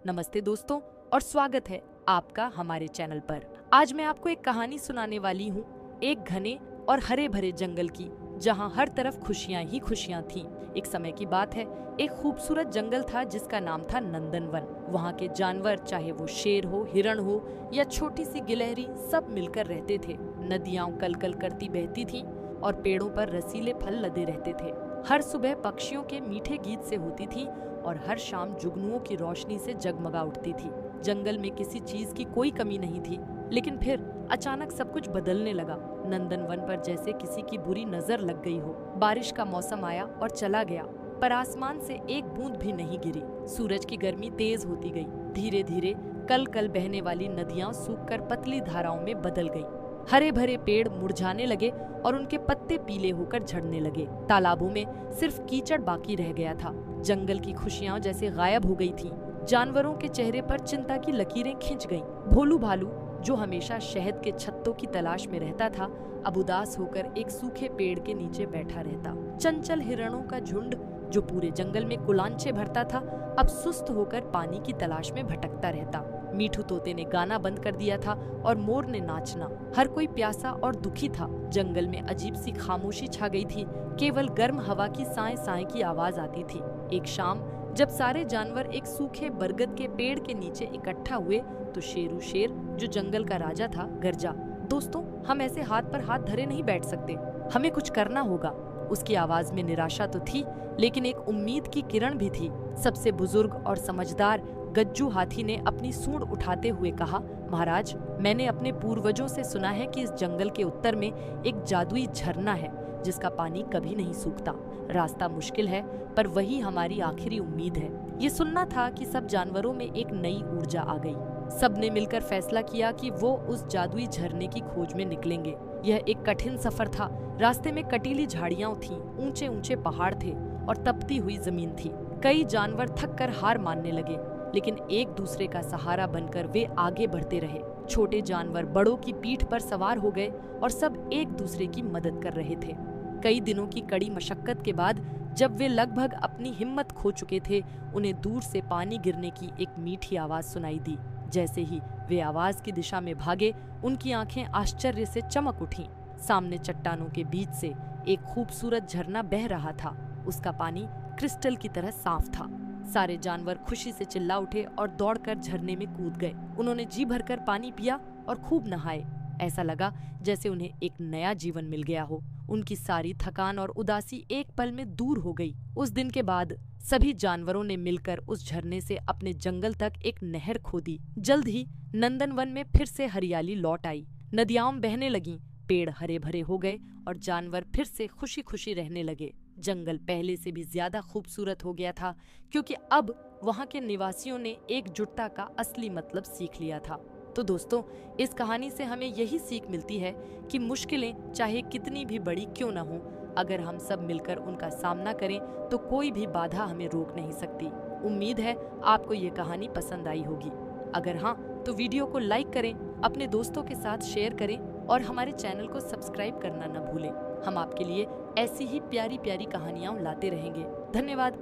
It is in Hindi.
नमस्ते दोस्तों और स्वागत है आपका हमारे चैनल पर। आज मैं आपको एक कहानी सुनाने वाली हूँ, एक घने और हरे भरे जंगल की, जहाँ हर तरफ खुशियाँ ही खुशियाँ थीं। एक समय की बात है, एक खूबसूरत जंगल था जिसका नाम था नंदनवन। वहाँ के जानवर, चाहे वो शेर हो, हिरण हो या छोटी सी गिलहरी, सब मिलकर रहते थे। नदियाँ कल कल करती बहती थीं और पेड़ों पर रसीले फल लदे रहते थे। हर सुबह पक्षियों के मीठे गीत से होती थी और हर शाम जुगनुओं की रोशनी से जगमगा उठती थी। जंगल में किसी चीज की कोई कमी नहीं थी, लेकिन फिर अचानक सब कुछ बदलने लगा। नंदनवन पर जैसे किसी की बुरी नजर लग गई हो। बारिश का मौसम आया और चला गया, पर आसमान से एक बूंद भी नहीं गिरी। सूरज की गर्मी तेज होती गई। धीरे धीरे कल कल बहने वाली नदियां सूखकर पतली धाराओं में बदल गईं। हरे भरे पेड़ मुरझाने लगे और उनके पत्ते पीले होकर झड़ने लगे। तालाबों में सिर्फ कीचड़ बाकी रह गया था। जंगल की खुशियां जैसे गायब हो गई थीं। जानवरों के चेहरे पर चिंता की लकीरें खिंच गईं। भोलू भालू, जो हमेशा शहद के छत्तों की तलाश में रहता था, अब उदास होकर एक सूखे पेड़ के नीचे बैठा रहता। चंचल हिरणों का झुंड, जो पूरे जंगल में कुलांचे भरता था, अब सुस्त होकर पानी की तलाश में भटकता रहता। मीठू तोते ने गाना बंद कर दिया था और मोर ने नाचना। हर कोई प्यासा और दुखी था। जंगल में अजीब सी खामोशी छा गई थी। केवल गर्म हवा की साए साए की आवाज आती थी। एक शाम जब सारे जानवर एक सूखे बरगद के पेड़ के नीचे इकट्ठा हुए, तो शेरू शेर, जो जंगल का राजा था, गरजा। दोस्तों, हम ऐसे हाथ पर हाथ धरे नहीं बैठ सकते, हमें कुछ करना होगा। उसकी आवाज में निराशा तो थी, लेकिन एक उम्मीद की किरण भी थी। सबसे बुजुर्ग और समझदार गज्जू हाथी ने अपनी सूंड उठाते हुए कहा, महाराज, मैंने अपने पूर्वजों से सुना है कि इस जंगल के उत्तर में एक जादुई झरना है जिसका पानी कभी नहीं सूखता। रास्ता मुश्किल है, पर वही हमारी आखिरी उम्मीद है। ये सुनना था कि सब जानवरों में एक नई ऊर्जा आ गई। सबने मिलकर फैसला किया कि वो उस जादुई झरने की खोज में निकलेंगे। यह एक कठिन सफर था। रास्ते में कटीली झाड़ियां थीं, ऊंचे ऊंचे पहाड़ थे और तपती हुई जमीन थी। कई जानवर थक कर हार मानने लगे, लेकिन एक दूसरे का सहारा बनकर वे आगे बढ़ते रहे। छोटे जानवर बड़ों की पीठ पर सवार हो गए और सब एक दूसरे की मदद कर रहे थे। कई दिनों की कड़ी मशक्कत के बाद जब वे लगभग अपनी हिम्मत खो चुके थे, उन्हें दूर से पानी गिरने की एक मीठी आवाज सुनाई दी। जैसे ही वे आवाज की दिशा में भागे, उनकी आंखें आश्चर्य से चमक उठीं। सामने चट्टानों के बीच से एक खूबसूरत झरना बह रहा था। उसका पानी क्रिस्टल की तरह साफ था। सारे जानवर खुशी से चिल्ला उठे और दौड़कर झरने में कूद गए। उन्होंने जी भरकर पानी पिया और खूब नहाए। ऐसा लगा जैसे उन्हें एक नया जीवन मिल गया हो। उनकी सारी थकान और उदासी एक पल में दूर हो गई। उस दिन के बाद सभी जानवरों ने मिलकर उस झरने से अपने जंगल तक एक नहर खोदी। जल्द ही नंदनवन में फिर से हरियाली लौट आई। नदियां बहने लगीं, पेड़ हरे भरे हो गए और जानवर फिर से खुशी खुशी रहने लगे। जंगल पहले से भी ज्यादा खूबसूरत हो गया था, क्योंकि अब वहाँ के निवासियों ने एकजुटता का असली मतलब सीख लिया था। तो दोस्तों, इस कहानी से हमें यही सीख मिलती है कि मुश्किलें चाहे कितनी भी बड़ी क्यों न हो, अगर हम सब मिलकर उनका सामना करें तो कोई भी बाधा हमें रोक नहीं सकती। उम्मीद है आपको ये कहानी पसंद आई होगी। अगर हाँ, तो वीडियो को लाइक करें, अपने दोस्तों के साथ शेयर करें और हमारे चैनल को सब्सक्राइब करना न भूलें। हम आपके लिए ऐसी ही प्यारी प्यारी कहानियां लाते रहेंगे। धन्यवाद।